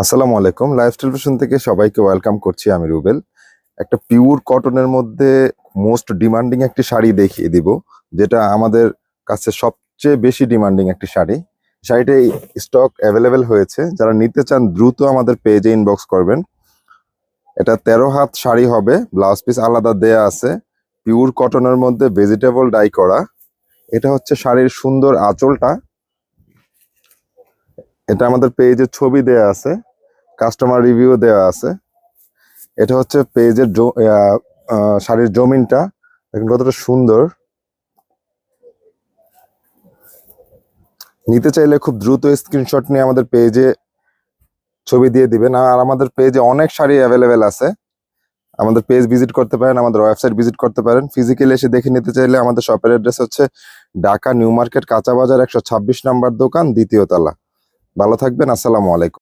আসসালামু আলাইকুম। Lifestyle fashion থেকে সবাইকে ওয়েলকাম করছি। আমি রুবেল। একটা পিওর কটনের মধ্যে মোস্ট ডিমান্ডিং একটি শাড়ি দেখিয়ে দিব, যেটা আমাদের কাছে সবচেয়ে বেশি ডিমান্ডিং একটি শাড়ি। শাড়িটা স্টক অ্যাভেলেবেল হয়েছে। যারা নিতে চান দ্রুত আমাদের পেজে ইনবক্স করবেন। এটা 13 হাত শাড়ি হবে, ব্লাউজ পিস আলাদা দেয়া আছে। পিওর কটনের মধ্যে ভেজিটেবল ডাই করা। এটা হচ্ছে শাড়ির সুন্দর আঁচলটা। এটা আমাদের পেজে ছবি দেয়া আছে, কাস্টমার রিভিউ দেওয়া আছে। এটা হচ্ছে পেজের শাড়ির জমিনটা দেখুন কতটা সুন্দর। নিতে চাইলে খুব দ্রুত স্ক্রিনশট নিয়ে আমাদের পেজে ছবি দিয়ে দিবেন। আর আমাদের পেজে অনেক শাড়ি অ্যাভেলেবেল আছে। আমাদের পেজ ভিজিট করতে পারেন, আমাদের ওয়েবসাইট ভিজিট করতে পারেন। ফিজিক্যালি এসে দেখে নিতে চাইলে আমাদের শপের অ্যাড্রেস হচ্ছে ঢাকা নিউ মার্কেট কাঁচা বাজার 126 নাম্বার দোকান, দ্বিতীয় তলা। ভালো থাকবেন। আসসালামু আলাইকুম।